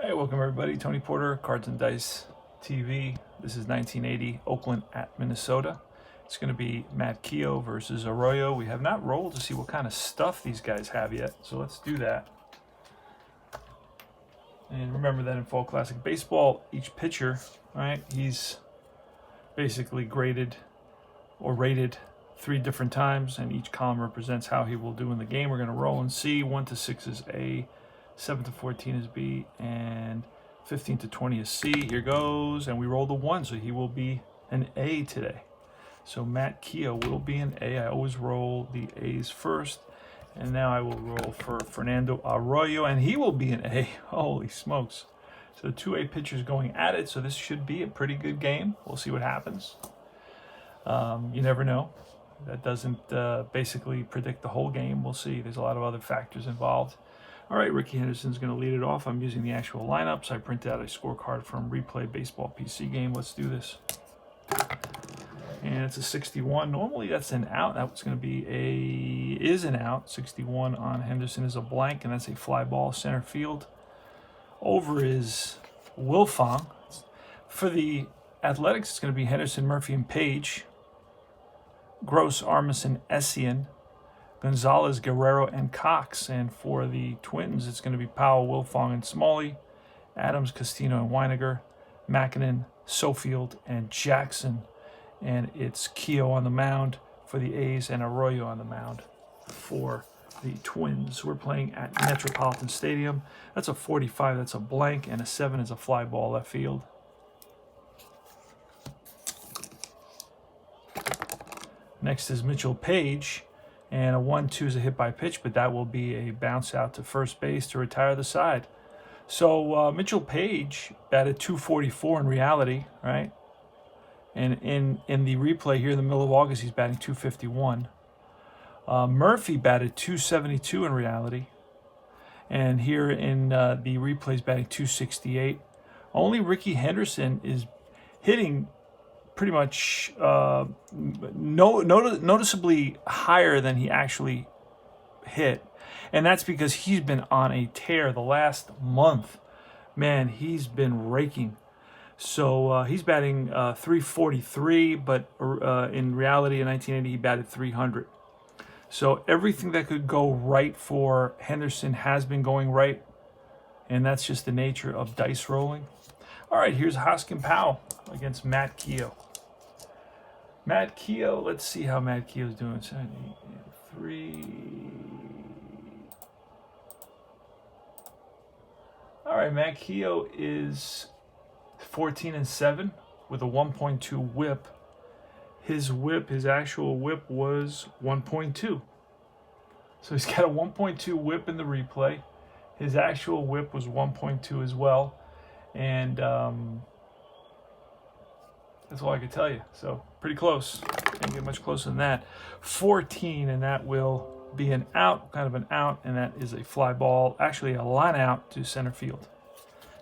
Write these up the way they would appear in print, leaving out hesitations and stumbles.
Hey, welcome everybody. Tony Porter, Cards and Dice TV. This is 1980, Oakland at Minnesota. It's going to be Matt Keogh versus Arroyo. We have not rolled to see what kind of stuff these guys have yet, so let's do that. And remember that in Fall Classic Baseball, each pitcher, right, he's basically graded or rated 3 different times, and each column represents how he will do in the game. We're going to roll and see. 1 to 6 is A, 7 to 14 is B, and 15 to 20 is C. Here goes, and we rolled a 1, so he will be an A today. So Matt Keogh will be an A. I always roll the A's first, and now I will roll for Fernando Arroyo, and he will be an A. Holy smokes. So 2 A pitchers going at it, so this should be a pretty good game. We'll see what happens. You never know. That doesn't basically predict the whole game. We'll see. There's a lot of other factors involved. All right, Ricky Henderson's going to lead it off. I'm using the actual lineups. I printed out a scorecard from Replay Baseball PC game. Let's do this. And it's a 61. Normally that's an out. That's going to be is an out. 61 on Henderson is a blank, and that's a fly ball center field. Over is Wilfong. For the Athletics, it's going to be Henderson, Murphy, and Page. Gross, Armisen, Essien, Gonzalez, Guerrero, and Cox. And for the Twins, it's going to be Powell, Wilfong, and Smalley, Adams, Castino, and Weiniger, Mackinnon, Sofield, and Jackson. And it's Keogh on the mound for the A's and Arroyo on the mound for the Twins. We're playing at Metropolitan Stadium. That's a 45, that's a blank, and a 7 is a fly ball left field. Next is Mitchell Page, and a 1-2 is a hit by pitch, but that will be a bounce out to first base to retire the side. So Mitchell Page batted .244 in reality, right? And in the replay here in the middle of August, he's batting .251. Murphy batted .272 in reality, and here in the replay, he's batting .268. Only Ricky Henderson is hitting pretty much noticeably higher than he actually hit. And that's because he's been on a tear the last month. Man, he's been raking. So he's batting .343, but in reality in 1980 he batted .300. So everything that could go right for Henderson has been going right, and that's just the nature of dice rolling. All right, here's Hoskin Powell against Matt Keogh. Matt Keogh, let's see how Matt Keogh's doing. 7, 8, 3. All right, Matt Keogh is 14-7 with a 1.2 whip. His actual whip was 1.2. So he's got a 1.2 whip in the replay. His actual whip was 1.2 as well. And that's all I could tell you. So pretty close. Can't get much closer than that. 14, and that will be an out, kind of an out, and that is a fly ball, actually a line out to center field.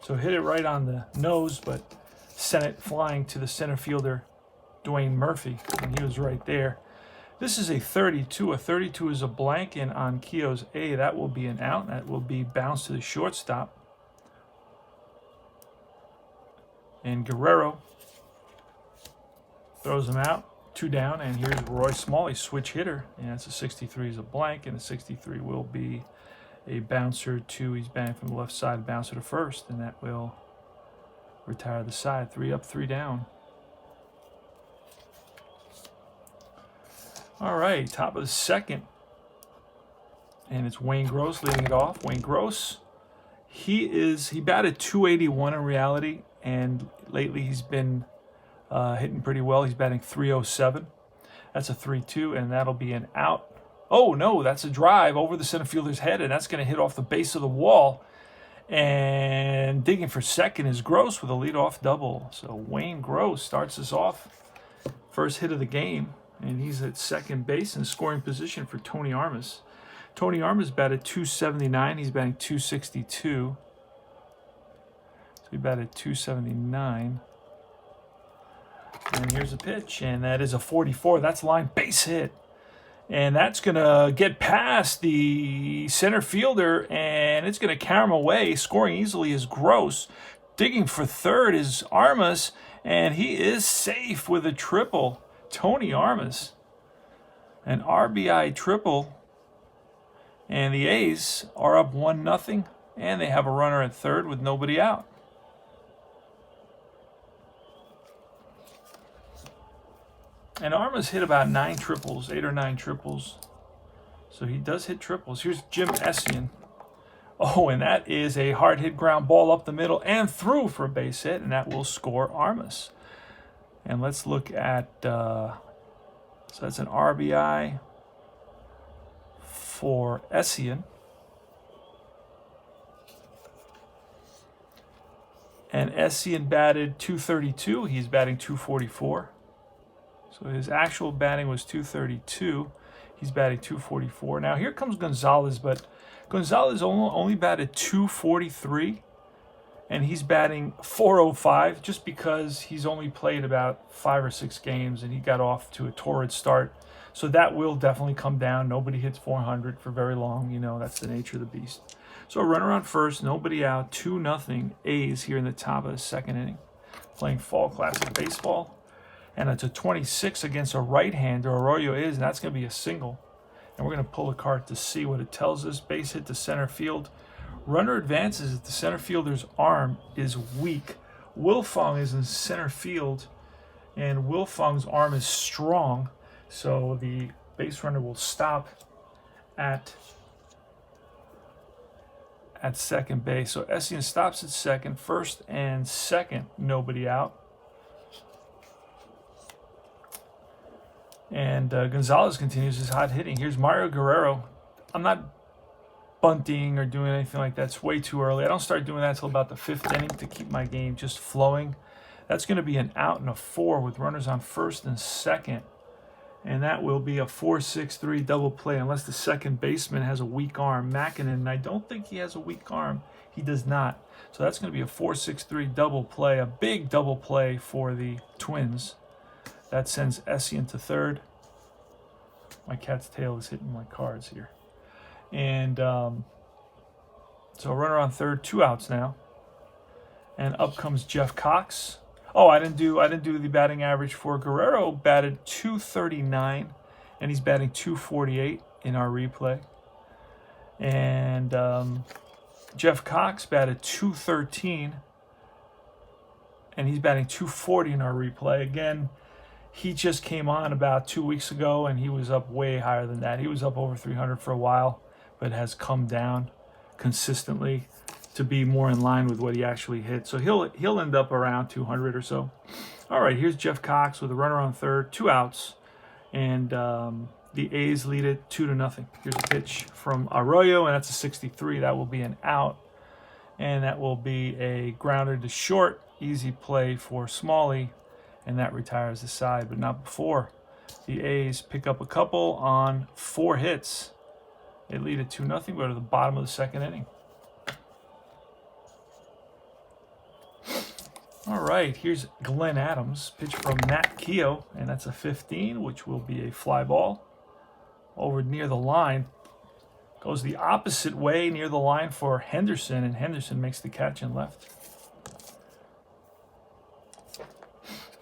So hit it right on the nose, but sent it flying to the center fielder, Dwayne Murphy, and he was right there. This is a 32. A 32 is a blank, and on Keogh's A, that will be an out. That will be bounced to the shortstop. And Guerrero throws him out, 2 down, and here's Roy Smalley, switch hitter, and that's a 63 is a blank, and the 63 will be a bouncer to, he's batting from the left side, bouncer to first, and that will retire the side. 3 up, 3 down. All right, top of the second, and it's Wayne Gross leading it off. Wayne Gross, he batted .281 in reality, and lately he's been hitting pretty well. He's batting .307. That's a 3-2, and that'll be an out. Oh, no, that's a drive over the center fielder's head, and that's going to hit off the base of the wall. And digging for second is Gross with a leadoff double. So Wayne Gross starts us off. First hit of the game, and he's at second base in scoring position for Tony Armas. Tony Armas batted .279. He's batting .262. So he batted .279. And here's a pitch, and that is a 44. That's line base hit. And that's going to get past the center fielder, and it's going to carry him away. Scoring easily is Gross. Digging for third is Armas, and he is safe with a triple. Tony Armas. An RBI triple. And the A's are up 1-0, and they have a runner at third with nobody out. And Armas hit about 9 triples, 8 or 9 triples. So he does hit triples. Here's Jim Essien. Oh, and that is a hard hit ground ball up the middle and through for a base hit, and that will score Armas. And let's look at, so that's an RBI for Essien. And Essien batted .232. He's batting .244. So his actual batting was .232. He's batting .244. Now here comes Gonzalez, but Gonzalez only batted .243, and he's batting .405 just because he's only played about 5 or 6 games, and he got off to a torrid start. So that will definitely come down. Nobody hits 400 for very long. You know, that's the nature of the beast. So a runner on first, nobody out, 2-0 A's here in the top of the second inning. Playing Fall Classic Baseball. And it's a 26 against a right-hander. Arroyo is, and that's going to be a single. And we're going to pull a card to see what it tells us. Base hit to center field. Runner advances if the center fielder's arm is weak. Wilfong is in center field, and Wilfong's arm is strong. So the base runner will stop at second base. So Essien stops at second. First and second, nobody out. And Gonzalez continues his hot hitting. Here's Mario Guerrero. I'm not bunting or doing anything like that. It's way too early. I don't start doing that until about the 5th inning to keep my game just flowing. That's going to be an out and a 4 with runners on first and second. And that will be a 4-6-3 double play unless the second baseman has a weak arm. Mackinnon, and I don't think he has a weak arm. He does not. So that's going to be a 4-6-3 double play, a big double play for the Twins. That sends Essien to third. My cat's tail is hitting my cards here. And so runner on third, 2 outs now. And up comes Jeff Cox. Oh, I didn't do the batting average for Guerrero. Batted .239, and he's batting .248 in our replay. And Jeff Cox batted .213, and he's batting .240 in our replay. Again, he just came on about 2 weeks ago, and he was up way higher than that. He was up over 300 for a while, but has come down consistently to be more in line with what he actually hit. So he'll end up around 200 or so. All right, here's Jeff Cox with a runner on third, 2 outs, and the A's lead it 2-0. Here's a pitch from Arroyo, and that's a 63. That will be an out, and that will be a grounder to short. Easy play for Smalley, and that retires the side, but not before. The A's pick up a couple on 4 hits. They lead it 2-0. Go to the bottom of the second inning. All right, here's Glenn Adams, pitch from Matt Keogh, and that's a 15, which will be a fly ball. Over near the line, goes the opposite way near the line for Henderson, and Henderson makes the catch in left.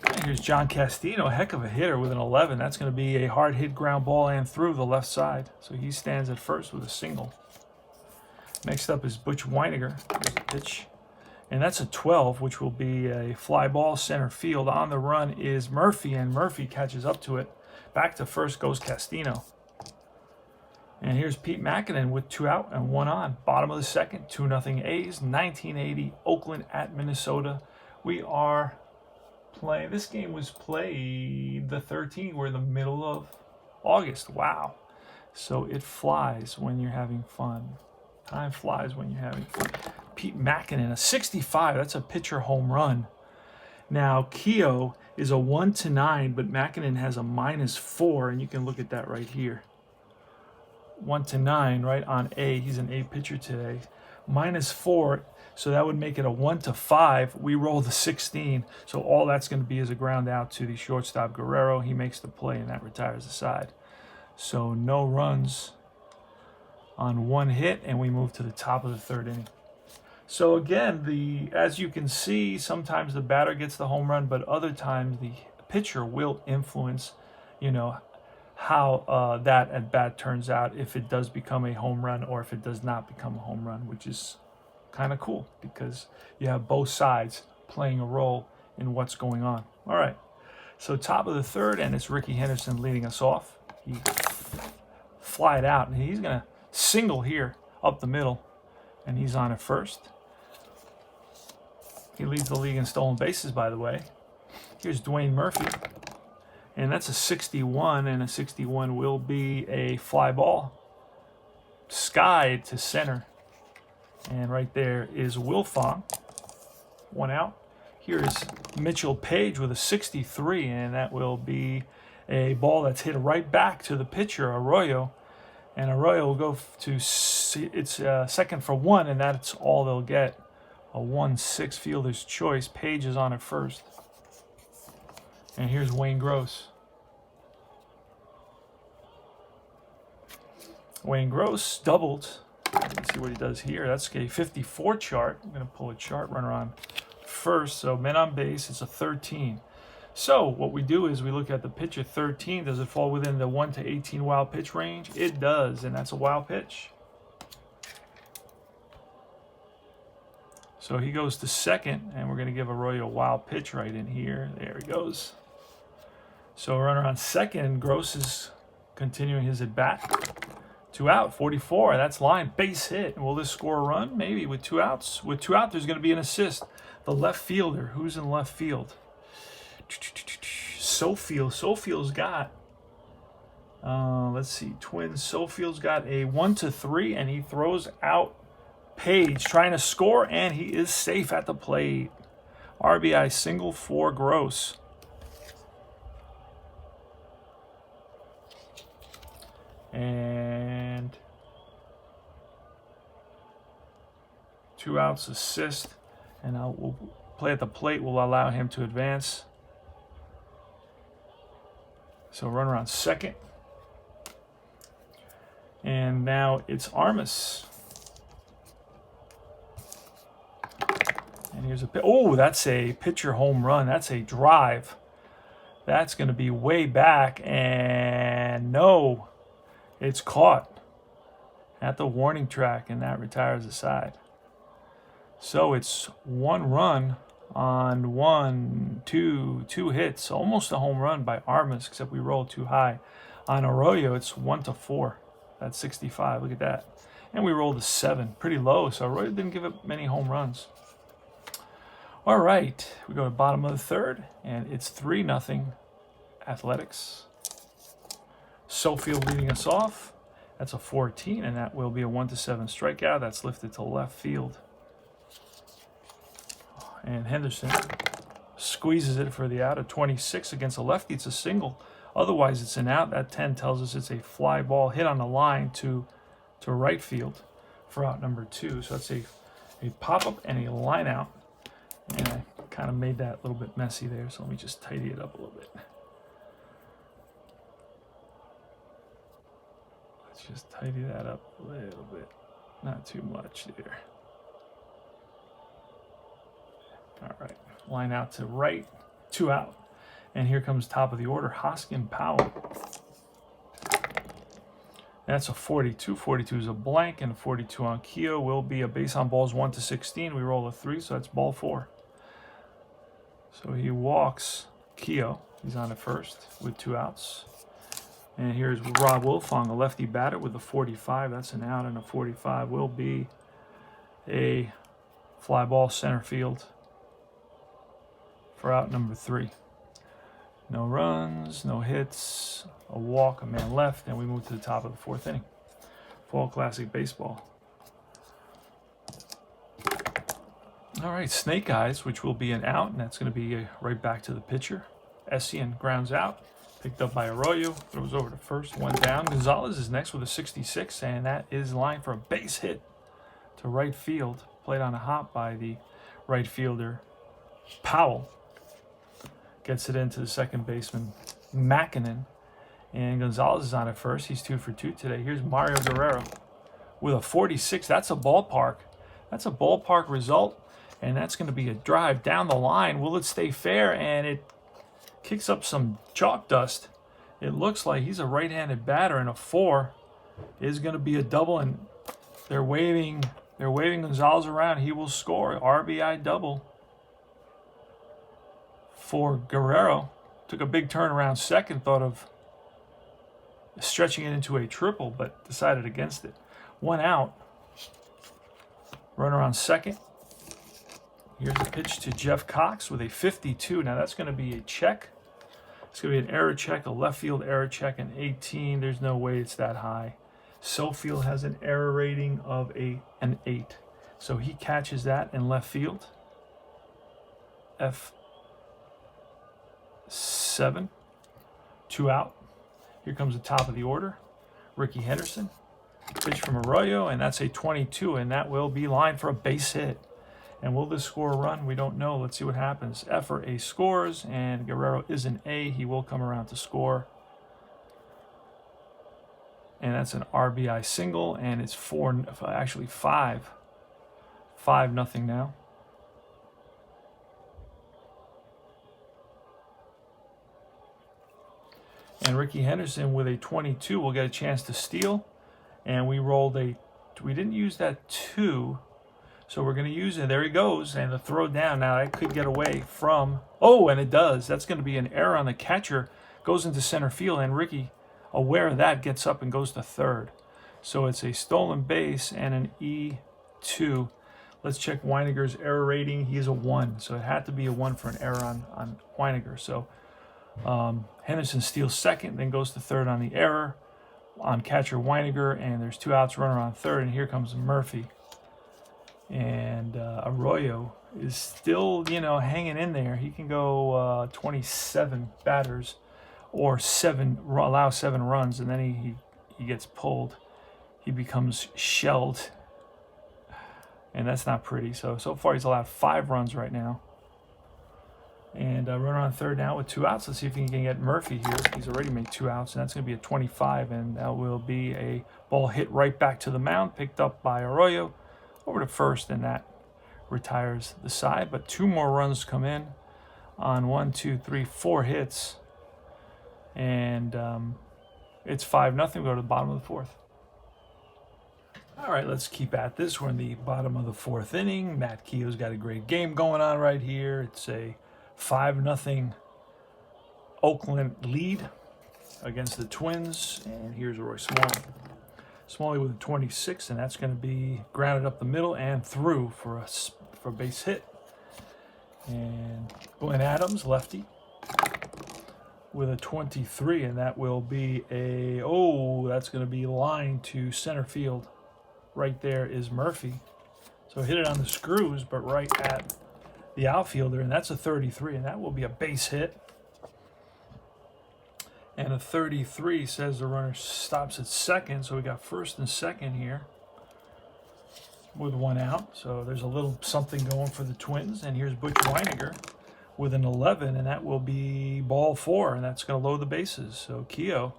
And here's John Castino, a heck of a hitter with an 11. That's going to be a hard hit ground ball and through the left side. So he stands at first with a single. Next up is Butch Weiniger. There's a pitch. And that's a 12, which will be a fly ball center field. On the run is Murphy, and Murphy catches up to it. Back to first goes Castino. And here's Pete Mackinnon with 2 out and 1 on. Bottom of the second, 2-0 A's, 1980, Oakland at Minnesota. We are playing, this game was played the 13th. We're in the middle of August. Wow. So it flies when you're having fun. Time flies when you're having fun. Pete Mackinnon, a 65. That's a pitcher home run. Now, Keogh is a 1-9, but Mackinnon has a -4, and you can look at that right here. 1-9, right on A. He's an A pitcher today. -4, so that would make it a 1-5. We roll the 16, so all that's going to be is a ground out to the shortstop Guerrero. He makes the play, and that retires the side. So no runs on one hit, and we move to the top of the third inning. So again, as you can see, sometimes the batter gets the home run, but other times the pitcher will influence, how that at bat turns out, if it does become a home run or if it does not become a home run, which is kind of cool because you have both sides playing a role in what's going on. All right, so top of the third, and it's Ricky Henderson leading us off. He flied out, and he's gonna single here up the middle, and he's on at first. He leads the league in stolen bases, by the way. Here's Dwayne Murphy, and that's a 61, and a 61 will be a fly ball, skied to center. And right there is Wilfong, one out. Here is Mitchell Page with a 63, and that will be a ball that's hit right back to the pitcher, Arroyo. And Arroyo will go to second for one, and that's all they'll get. A 1-6 fielder's choice. Page is on at first. And here's Wayne Gross. Wayne Gross doubled. Let's see what he does here. That's a 54 chart. I'm going to pull a chart, runner on first. So men on base, it's a 13. So what we do is we look at the pitch at 13. Does it fall within the 1 to 18 wild pitch range? It does, and that's a wild pitch. So he goes to second, and we're going to give Arroyo a wild pitch right in here. There he goes. So runner on second. Gross is continuing his at bat. 2 out, 44. That's line, base hit. Will this score a run? Maybe with 2 outs. With 2 out, there's going to be an assist. The left fielder. Who's in left field? Sofield's got. Let's see. Twins. Sofield's got a 1-3, and he throws out Page, trying to score, and he is safe at the plate. RBI single for Gross. And 2 outs, assist, and we'll play at the plate will allow him to advance. So runner on second. And now it's Armas. And here's that's a pitcher home run. That's a drive. That's going to be way back, and no, it's caught at the warning track, and that retires the side. So it's 1 run on two hits, almost a home run by Armas, except we rolled too high. On Arroyo, it's 1-4. That's 65. Look at that. And we rolled a 7, pretty low. So Arroyo didn't give up many home runs. All right, we go to bottom of the third, and it's 3-0 Athletics. Sofield leading us off. That's a 14, and that will be a 1-7 strikeout. That's lifted to left field. And Henderson squeezes it for the out at 26 against a lefty. It's a single. Otherwise, it's an out. That 10 tells us it's a fly ball hit on the line to right field for out number 2. So that's a pop-up and a line out. And I kind of made that a little bit messy there, so let me just tidy it up a little bit. Let's just tidy that up a little bit. Not too much there. All right, line out to right, 2 out. And here comes top of the order, Hoskin Powell. That's a 42. 42 is a blank, and a 42 on Keogh will be a base on balls 1-16. We roll a 3, so that's ball 4. So he walks Keogh. He's on at first with 2 outs. And here's Rob Wilfong, a lefty batter with a 45. That's an out, and a 45 will be a fly ball center field for out number 3. No runs, no hits, a walk, a man left, and we move to the top of the 4th inning. Fall Classic Baseball. All right, Snake Eyes, which will be an out, and that's going to be right back to the pitcher. Essien grounds out, picked up by Arroyo, throws over to first, 1 down. Gonzalez is next with a 66, and that is line for a base hit to right field. Played on a hop by the right fielder, Powell. Gets it into the second baseman, Mackinnon. And Gonzalez is on at first. He's 2 for 2 today. Here's Mario Guerrero with a 46. That's a ballpark. That's a ballpark result. And that's going to be a drive down the line. Will it stay fair? And it kicks up some chalk dust. It looks like he's a right-handed batter, and a 4 is going to be a double. And they're waving Gonzalez around. He will score. RBI double for Guerrero. Took a big turn around second. Thought of stretching it into a triple, but decided against it. 1 out. Runner on second. Here's a pitch to Jeff Cox with a 52. Now that's going to be a check. It's going to be an error check, a left field error check, an 18. There's no way it's that high. Sofield has an error rating of an 8. So he catches that in left field. F7. 2 out. Here comes the top of the order. Ricky Henderson. Pitch from Arroyo, and that's a 22, and that will be lined for a base hit. And will this score a run? We don't know. Let's see what happens. F or A scores, and Guerrero is an A. He will come around to score. And that's an RBI single, and it's 5-0 now. And Ricky Henderson with a 22 will get a chance to steal. And we didn't use that 2. So we're going to use it. There he goes. And the throw down. Now that could get away from. Oh, and it does. That's going to be an error on the catcher. Goes into center field. And Ricky, aware of that, gets up and goes to third. So it's a stolen base and an E2. Let's check Weiniger's error rating. He is a 1. So it had to be a 1 for an error on Weiniger. So Henderson steals second, then goes to third on the error on catcher Weiniger, and there's 2 outs, runner on third, and here comes Murphy. And Arroyo is still, hanging in there. He can go 27 batters or allow 7 runs, and then he gets pulled. He becomes shelled, and that's not pretty. So far he's allowed 5 runs right now. And runner on third now with 2 outs. Let's see if he can get Murphy here. He's already made 2 outs, and that's going to be a 25, and that will be a ball hit right back to the mound, picked up by Arroyo over to first, and that retires the side. But 2 more runs come in on 4 hits, and it's 5-0. We go to the bottom of the 4th. All right, let's keep at this. We're in the bottom of the 4th inning. Matt Keogh's got a great game going on right here. It's a 5-0 Oakland lead against the Twins. And here's Roy Smalley. Smalley with a 26, and that's going to be grounded up the middle and through for a base hit. And Glenn Adams, lefty, with a 23, and that will be that's going to be lined to center field. Right there is Murphy. So hit it on the screws, but right at the outfielder, and that's a 33, and that will be a base hit. And a 33 says the runner stops at second, so we got first and second here with 1 out. So there's a little something going for the Twins. And here's Butch Weiniger with an 11, and that will be ball 4, and that's going to load the bases. So Keogh,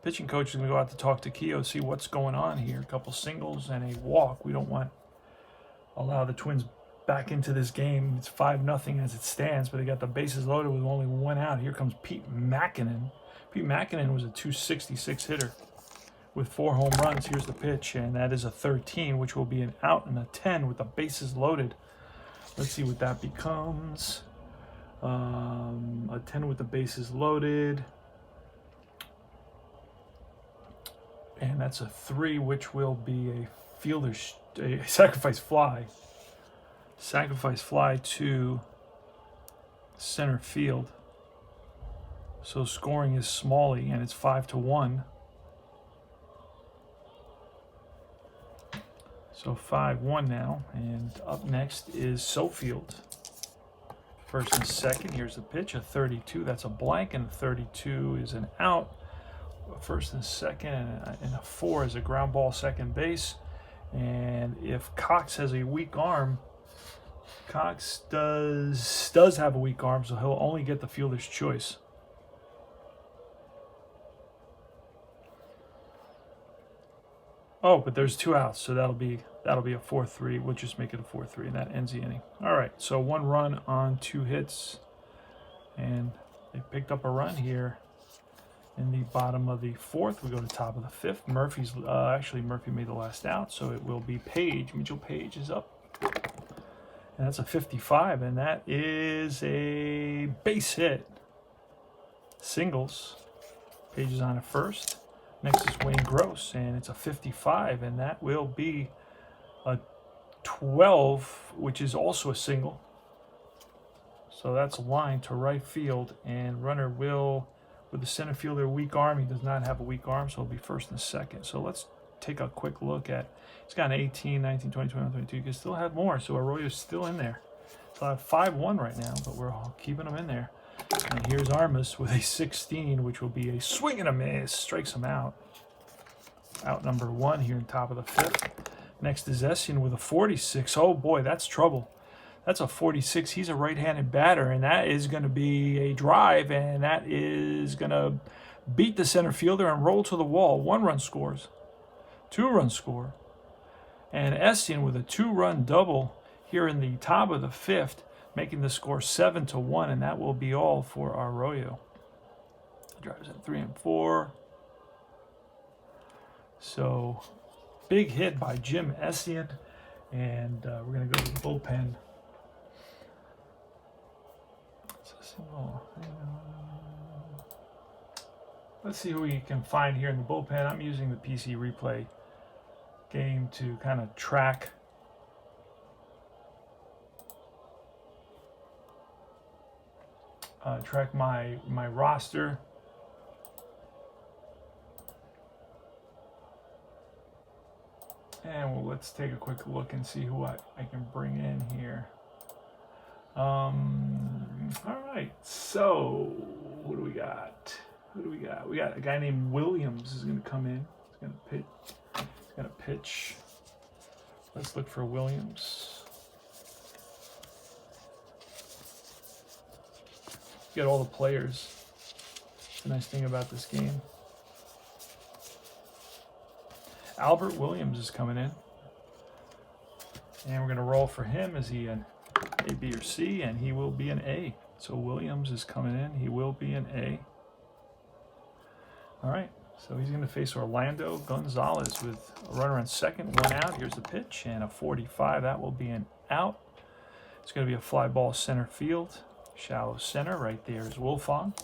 pitching coach, is going to go out to talk to Keogh, see what's going on here. A couple singles and a walk. We don't want to allow the Twins back into this game. It's 5-0 as it stands, but they got the bases loaded with only 1 out. Here comes Pete Mackinnon. Pete Mackinnon was a 266 hitter with 4 home runs. Here's the pitch, and that is a 13, which will be an out, and a 10 with the bases loaded. Let's see what that becomes. A 10 with the bases loaded. And that's a 3, which will be a sacrifice fly. Sacrifice fly to center field. So scoring is Smalley, and it's 5-1. So 5-1 now, and up next is Sofield. First and second. Here's the pitch, a 32. That's a blank, and a 32 is an out. First and second, and a 4 is a ground ball second base. And if Cox has a weak arm, Cox does have a weak arm, so he'll only get the fielder's choice. Oh, but there's 2 outs, so that'll be a 4-3. We'll just make it a 4-3, and that ends the inning. All right, so 1 run on 2 hits, and they picked up a run here in the bottom of the 4th. We go to top of the 5th. Murphy's actually Murphy made the last out, so it will be Page. Mitchell Page is up, and that's a 55, and that is a base hit. Singles. Page is on at first. Next is Wayne Gross, and it's a 55, and that will be a 12, which is also a single. So that's a line to right field, and runner will, with the center fielder weak arm, he does not have a weak arm, so it'll be first and second. So let's take a quick look at, he's got an 18, 19, 20, 21, 22. You can still have more, so Arroyo's still in there. So I have 5-1 right now, but we're all keeping him in there. And here's Armas with a 16, which will be a swing and a miss. Strikes him out. Out number 1 here in top of the 5th. Next is Essien with a 46. Oh boy, that's trouble. That's a 46. He's a right-handed batter, and that is going to be a drive, and that is going to beat the center fielder and roll to the wall. 1 run scores. 2 run score. And Essien with a 2-run double here in the top of the 5th, making the score 7-1, and that will be all for Arroyo. Drives in 3 and 4. So, big hit by Jim Essien, and we're going to go to the bullpen. Let's see who we can find here in the bullpen. I'm using the PC replay game to kind of track my roster. And let's take a quick look and see who I can bring in here. All right, so what do we got? We got a guy named Williams is going to come in. He's going to pitch. Let's look for Williams. Get all the players. It's the nice thing about this game. Albert Williams is coming in. And we're going to roll for him. Is he an A, B, or C? And he will be an A. So Williams is coming in. He will be an A. All right. So he's going to face Orlando Gonzalez with a runner on second, 1 out. Here's the pitch, and a 45. That will be an out. It's going to be a fly ball center field. Shallow center. Right there is Wolfong.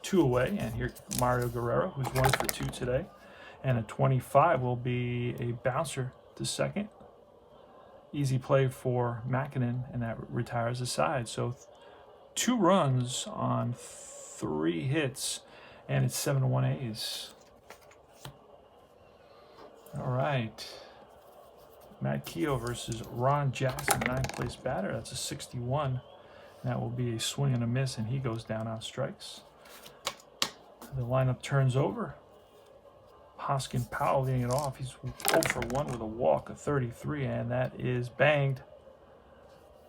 2 away. And here Mario Guerrero, who's 1 for 2 today. And a 25 will be a bouncer to second. Easy play for Mackinnon, and that retires the side. So 2 runs on 3 hits, and it's 7-1 A's. All right. Matt Keogh versus Ron Jackson, 9th place batter. That's a 61. And that will be a swing and a miss, and he goes down on strikes. The lineup turns over. Hoskin Powell leading it off. He's 0 for 1 with a walk, a 33, and that is banged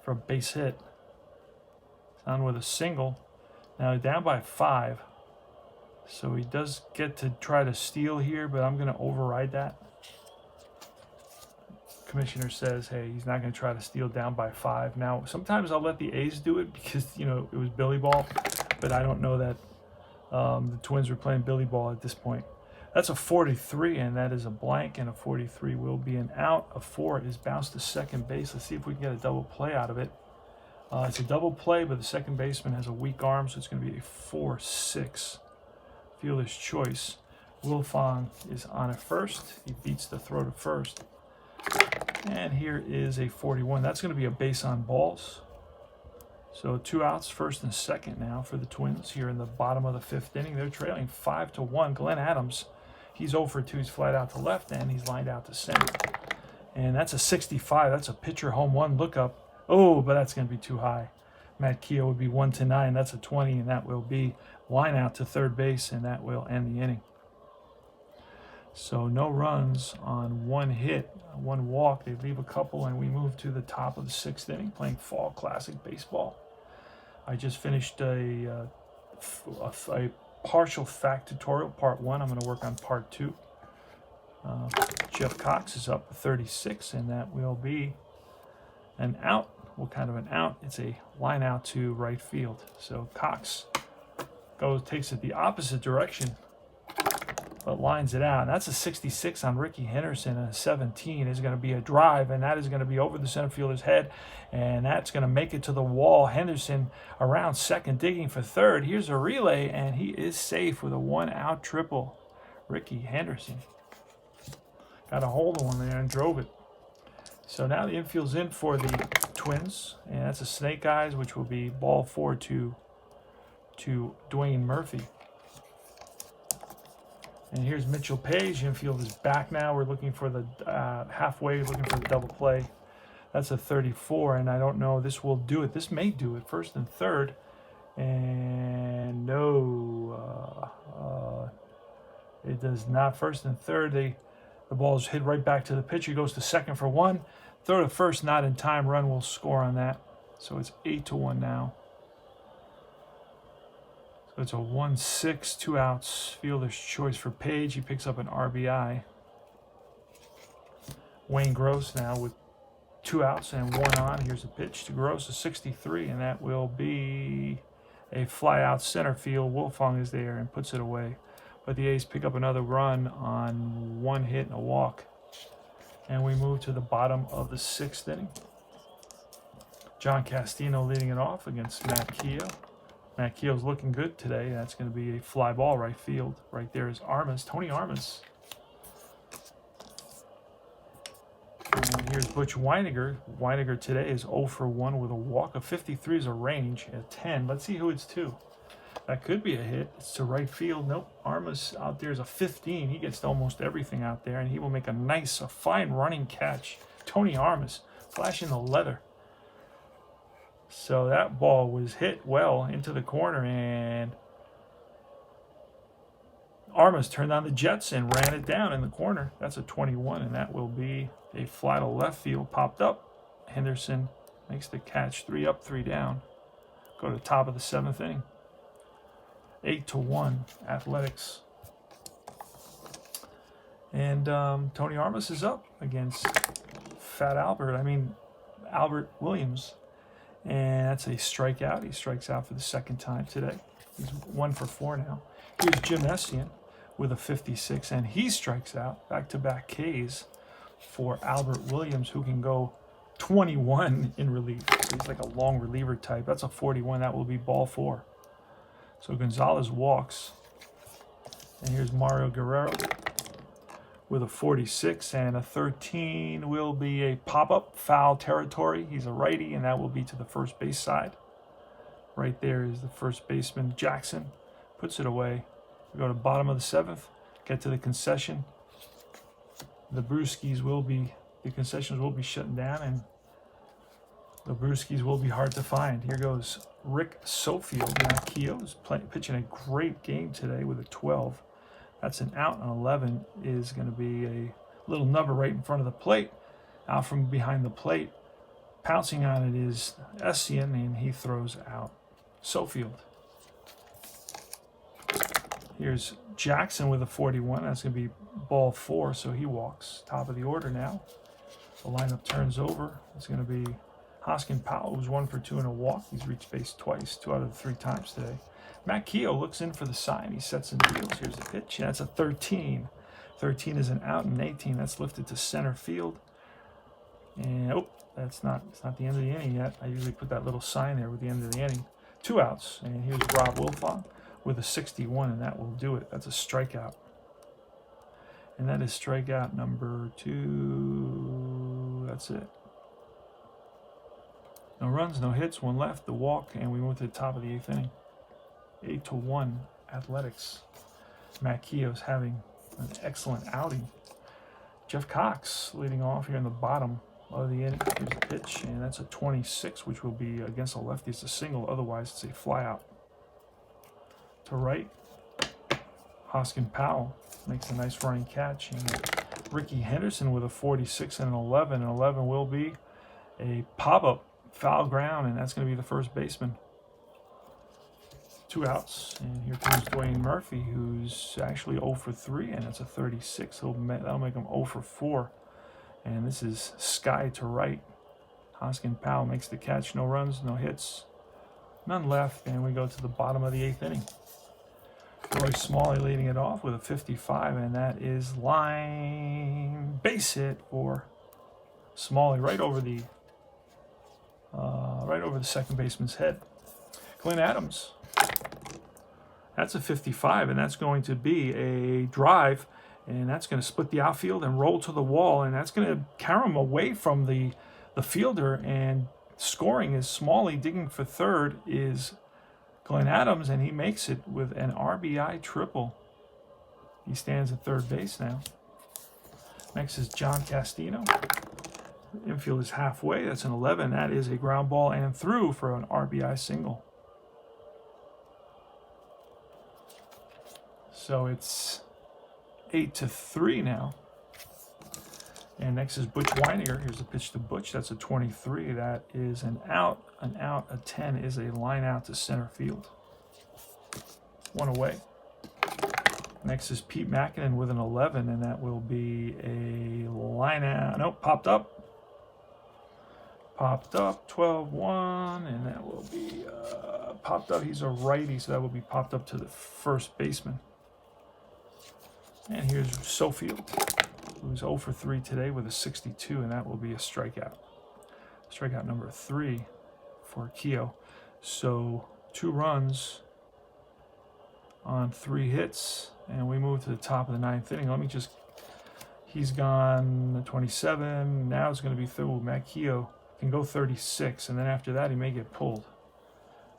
for a base hit. It's on with a single. Now down by 5. So he does get to try to steal here, but I'm going to override that. Commissioner says, hey, he's not going to try to steal down by 5. Now, sometimes I'll let the A's do it because, you know, it was Billy Ball, but I don't know that the Twins were playing Billy Ball at this point. That's a 43, and that is a blank, and a 43 will be an out. A 4 is bounced to second base. Let's see if we can get a double play out of it. It's a double play, but the second baseman has a weak arm, so it's going to be a 4-6. Fielder's choice. Wolfong is on at first. He beats the throw to first. And here is a 41. That's going to be a base on balls. So 2 outs, first and second now for the Twins here in the bottom of the 5th inning. They're trailing 5-1. Glenn Adams, he's 0 for 2. He's flat out to left, and he's lined out to center. And that's a 65. That's a pitcher home run lookup. Oh, but that's going to be too high. Matt Keogh would be 1-9. That's a 20, and that will be line out to third base, and that will end the inning. So no runs on 1 hit, 1 walk. They leave a couple, and we move to the top of the 6th inning, playing Fall Classic Baseball. I just finished a partial fact tutorial, part 1. I'm going to work on part 2. Jeff Cox is up 36, and that will be an out. What kind of an out? It's a line out to right field. So Cox takes it the opposite direction, but lines it out. And that's a 66 on Ricky Henderson, and a 17 is going to be a drive, and that is going to be over the center fielder's head, and that's going to make it to the wall. Henderson around second, digging for third. Here's a relay, and he is safe with a 1-out triple. Ricky Henderson got a hold of one there and drove it. So now the infield's in for the Twins, and that's a snake eyes, which will be ball 4 to Dwayne Murphy. And here's Mitchell Page. Infield is back now. We're looking for the halfway, looking for the double play. That's a 34, and I don't know. This will do it. This may do it. First and third, and no, it does not. First and third, the ball is hit right back to the pitcher. He goes to second for 1. Throw to first, not in time. Run will score on that. So it's 8-1 now. So it's a 1-6, 2 outs. Fielder's choice for Page. He picks up an RBI. Wayne Gross now with 2 outs and 1 on. Here's a pitch to Gross, a 63, and that will be a fly out center field. Wolfong is there and puts it away. But the A's pick up another run on 1 hit and a walk. And we move to the bottom of the 6th inning. John Castino leading it off against Matt Keogh. Matt Keogh's looking good today. That's going to be a fly ball right field. Right there is Armas, Tony Armas. And here's Butch Weiniger. Weiniger today is 0 for 1 with a walk. A 53 is a range at 10. Let's see who it's to. That could be a hit. It's to right field. Nope. Armas out there is a 15. He gets to almost everything out there, and he will make a fine running catch. Tony Armas flashing the leather. So that ball was hit well into the corner, and Armas turned on the jets and ran it down in the corner. That's a 21, and that will be a fly to left field. Popped up. Henderson makes the catch. 3 up, 3 down. Go to the top of the 7th inning. 8-1 Athletics. And Tony Armas is up against Albert Williams. And that's a strikeout. He strikes out for the 2nd time today. He's 1 for 4 now. Here's Jim Essian with a 56, and he strikes out. Back-to-back Ks for Albert Williams, who can go 21 in relief. So he's like a long reliever type. That's a 41. That will be ball 4. So Gonzalez walks. And here's Mario Guerrero with a 46, and a 13 will be a pop-up foul territory. He's a righty, and that will be to the first base side. Right there is the first baseman, Jackson. Puts it away. We go to bottom of the 7th, get to the concession. The concessions will be shutting down, and the Brewskis will be hard to find. Here goes Rick Sofield. Now Keogh is pitching a great game today with a 12. That's an out, and 11 is going to be a little nubber right in front of the plate. Out from behind the plate, pouncing on it is Essian, and he throws out Sofield. Here's Jackson with a 41. That's going to be ball 4, so he walks. Top of the order now. The lineup turns over. It's going to be Hoskin Powell, who's 1 for 2 in a walk. He's reached base twice, 2 out of the 3 times today. Matt Keogh looks in for the sign. He sets and deals. Here's a pitch. That's a 13. 13 is an out, and 18. That's lifted to center field. And it's not the end of the inning yet. I usually put that little sign there with the end of the inning. 2 outs. And here's Rob Wilfong with a 61, and that will do it. That's a strikeout. And that is strikeout number 2. That's it. No runs, no hits, 1 left, the walk, and we move to the top of the 8th inning. 8-1 Athletics. Matt Keogh's having an excellent outing. Jeff Cox leading off here in the bottom of the inning. Here's a pitch, and that's a 26, which will be against a lefty. It's a single, otherwise it's a fly out. To right, Hoskin Powell makes a nice running catch. And Ricky Henderson with a 46 and an 11. And 11 will be a pop-up foul ground, and that's going to be the first baseman. 2 2 outs. And here comes Dwayne Murphy, who's actually 0 for 3, and that's a 36. That'll make him 0 for 4. And this is sky to right. Hoskin Powell makes the catch. No runs, no hits, none left. And we go to the bottom of the 8th inning. Roy Smalley leading it off with a 55, and that is line base hit for Smalley right over the second baseman's head. Glenn Adams, that's a 55, and that's going to be a drive, and that's going to split the outfield and roll to the wall, and that's going to carry him away from the fielder. And scoring is Smalley. Digging for third is Glenn Adams, and he makes it with an RBI triple. He stands at third base now. Next is John Castino. Infield is halfway. That's an 11. That is a ground ball and through for an RBI single. So it's 8-3 now. And next is Butch Weiniger. Here's a pitch to Butch. That's a 23. That is an out. An out. A 10 is a line out to center field. 1 away. Next is Pete Mackinnon with an 11, and that will be a line out. Nope, popped up. Popped up, 12-1, and that will be popped up. He's a righty, so that will be popped up to the first baseman. And here's Sofield, who's 0 for 3 today with a 62, and that will be a strikeout. Strikeout number 3 for Keogh. So 2 runs on 3 hits, and we move to the top of the 9th inning. Let me just, he's gone 27. Now it's going to be through. Keogh can go 36, and then after that he may get pulled.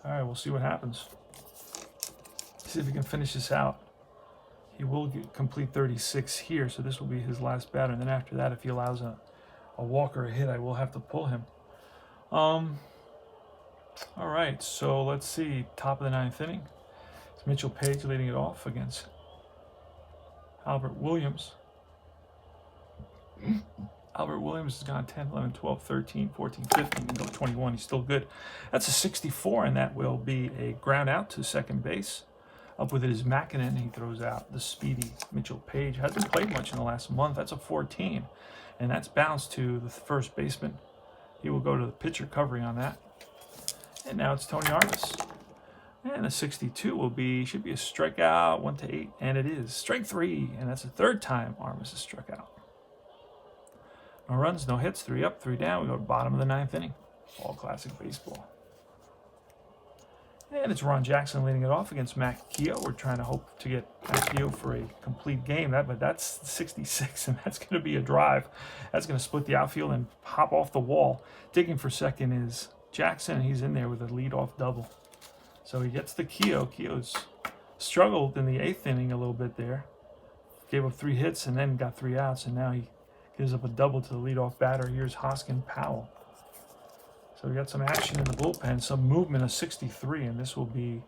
All right, we'll see what happens. See if he can finish this out. He will complete 36 here, so this will be his last batter. And then after that, if he allows a walk or a hit, I will have to pull him. All right, so let's see. Top of the 9th inning. It's Mitchell Page leading it off against Albert Williams. Albert Williams has gone 10, 11, 12, 13, 14, 15, and go 21. He's still good. That's a 64, and that will be a ground out to second base. Up with it is Mackinnon. He throws out the speedy Mitchell Page. Hasn't played much in the last month. That's a 14, and that's bounced to the first baseman. He will go to the pitcher covering on that. And now it's Tony Armas. And the 62 should be a strikeout, 1-8, and it is strike 3, and that's the 3rd time Armas has struck out. No runs, no hits, 3 up, 3 down. We go to the bottom of the 9th inning. All classic baseball. And it's Ron Jackson leading it off against Mac Keogh. We're trying to hope to get Mac Keogh for a complete game. But that's 66, and that's going to be a drive. That's going to split the outfield and hop off the wall. Digging for second is Jackson, and he's in there with a leadoff double. So he gets to Keogh. Keogh's struggled in the 8th inning a little bit there. Gave up 3 hits and then got 3 outs, and now he gives up a double to the leadoff batter. Here's Hoskin Powell. So we got some action in the bullpen, some movement of 63, and this will be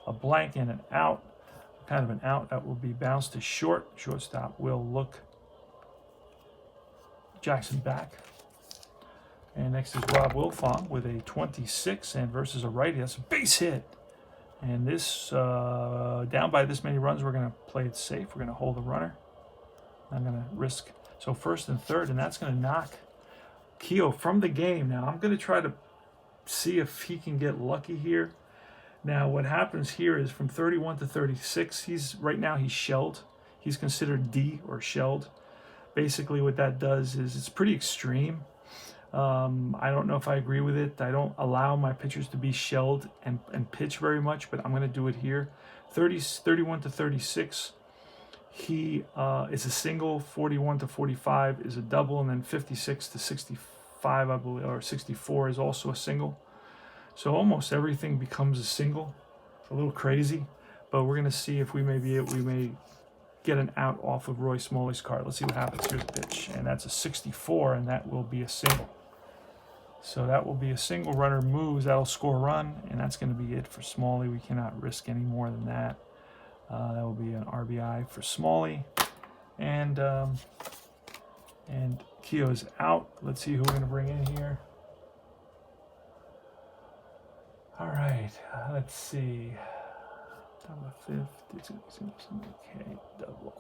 a blank and an out, kind of an out that will be bounced to short. Shortstop will look Jackson back. And next is Rob Wilfong with a 26 and versus a righty. That's a base hit. And this, down by this many runs, we're going to play it safe. We're going to hold the runner. I'm going to risk. So 1st and 3rd, and that's going to knock Keogh from the game. Now I'm going to try to see if he can get lucky here. Now what happens here is from 31 to 36, right now he's shelled. He's considered D or shelled. Basically what that does is it's pretty extreme. I don't know if I agree with it. I don't allow my pitchers to be shelled and pitch very much, but I'm going to do it here. 31 to 36, he is a single. 41 to 45 is a double, and then 56 to 65, I believe, or 64 is also a single. So almost everything becomes a single. It's a little crazy, but we're going to see if we may get an out off of Roy Smalley's card. Let's see what happens. Here's a pitch, and that's a 64, and that will be a single. So that will be a single. Runner moves. That'll score a run, and that's going to be it for Smalley. We cannot risk any more than that. That will be an RBI for Smalley, and Keogh is out. Let's see who we're going to bring in here. All right, let's see. Top of the fifth. It's okay. Double.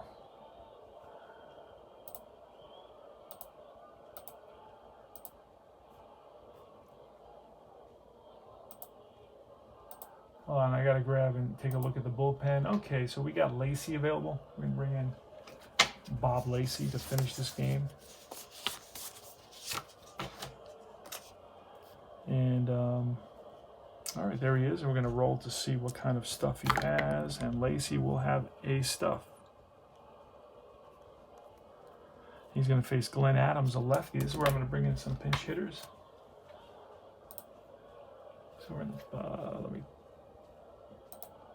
Hold on, I gotta grab and take a look at the bullpen. Okay, so we got Lacey available. We're gonna bring in Bob Lacey to finish this game. And all right, there he is. And we're gonna roll to see what kind of stuff he has. And Lacey will have A stuff. He's gonna face Glenn Adams, a lefty. This is where I'm gonna bring in some pinch hitters. So we're in let me.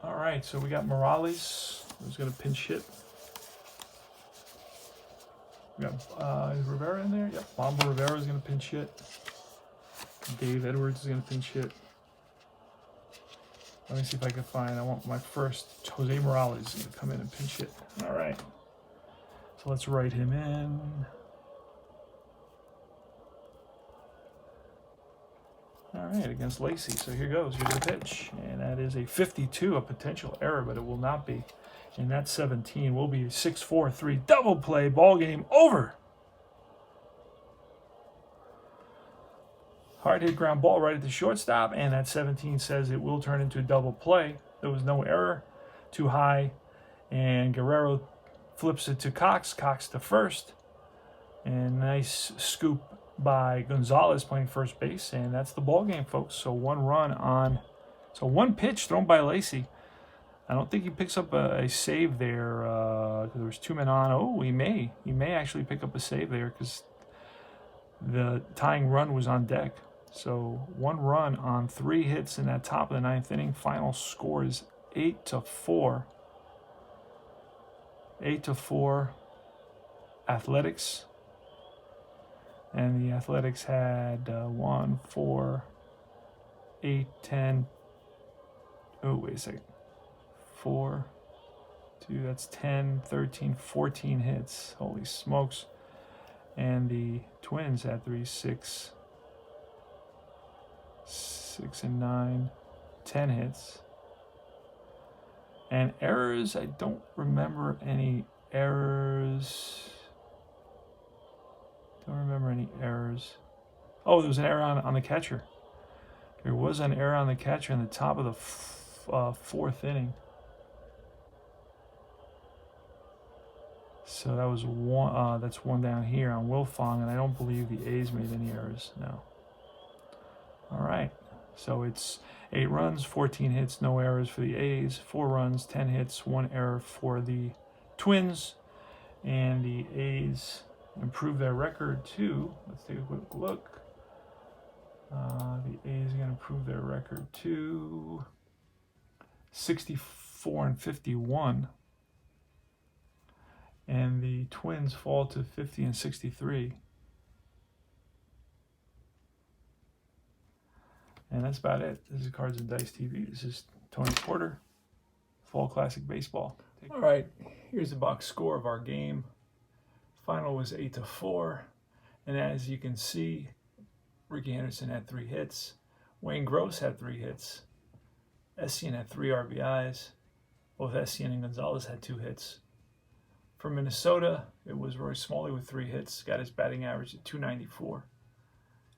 All right, so we got Morales, who's going to pinch hit. We got is Rivera in there? Yep, Bomba Rivera is going to pinch hit. Dave Edwards is going to pinch hit. Let me see if I can find, I want my first, Jose Morales is going to come in and pinch hit. All right, so let's write him in. All right, against Lacey. So here goes. Here's the pitch. And that is a 52, a potential error, but it will not be. And that 17 will be a 6-4-3 double play. Ball game over. Hard hit ground ball right at the shortstop. And that 17 says it will turn into a double play. There was no error. Too high. And Guerrero flips it to Cox. Cox to first. And nice scoop by Gonzalez playing first base, and that's the ball game, folks. So one pitch thrown by Lacey. I don't think he picks up a save there because there was 2 men on. Oh, he may actually pick up a save there because the tying run was on deck. So 1 run on 3 hits in that top of the 9th inning. Final score is 8-4. 8-4. Athletics. And the Athletics had 1, 4, 8, 10. Oh, wait a second. 4, 2, that's 10, 13, 14 hits. Holy smokes. And the Twins had 3, 6, and 9, 10 hits. And errors, I don't remember any errors. Don't remember any errors. Oh, there was an error on the catcher. There was an error on the catcher in the top of the 4th inning. So that was one. That's one down here on Wilfong, and I don't believe the A's made any errors. No. All right. So it's 8 runs, 14 hits, no errors for the A's. 4 runs, 10 hits, 1 error for the Twins, and the A's improve their record to, let's take a quick look. The A's are going to improve their record to 64-51. And the Twins fall to 50-63. And that's about it. This is Cards and Dice TV. This is Tony Porter, Fall Classic Baseball. All right, here's the box score of our game. Final was 8-4, and as you can see, Ricky Henderson had 3 hits. Wayne Gross had 3 hits. Essien had 3 RBIs. Both Essien and Gonzalez had 2 hits. For Minnesota, it was Roy Smalley with 3 hits. Got his batting average at .294.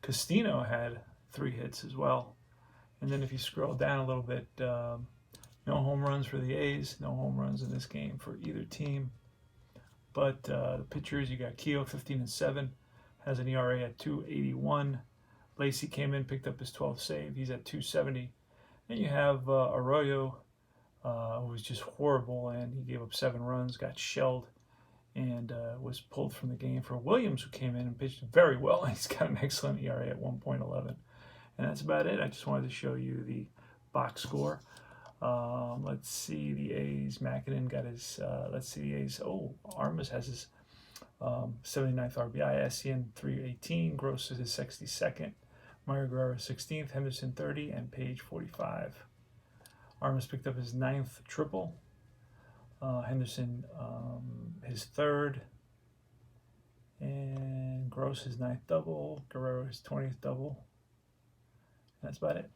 Castino had 3 hits as well. And then if you scroll down a little bit, no home runs for the A's. No home runs in this game for either team. But the pitchers, you got Keogh, 15-7, has an ERA at .281. Lacey came in, picked up his 12th save. He's at .270. And you have Arroyo, who was just horrible, and he gave up 7 runs, got shelled, and was pulled from the game. For Williams, who came in and pitched very well, he's got an excellent ERA at 1.11. And that's about it. I just wanted to show you the box score. Let's see, the A's, Mackinnon got his, let's see, the A's, Armas has his 79th RBI, Essien 318, Gross is his 62nd, Guerrero 16th, Henderson 30, and Page 45. Armas picked up his 9th triple, Henderson his 3rd, and Gross his 9th double, Guerrero his 20th double. That's about it.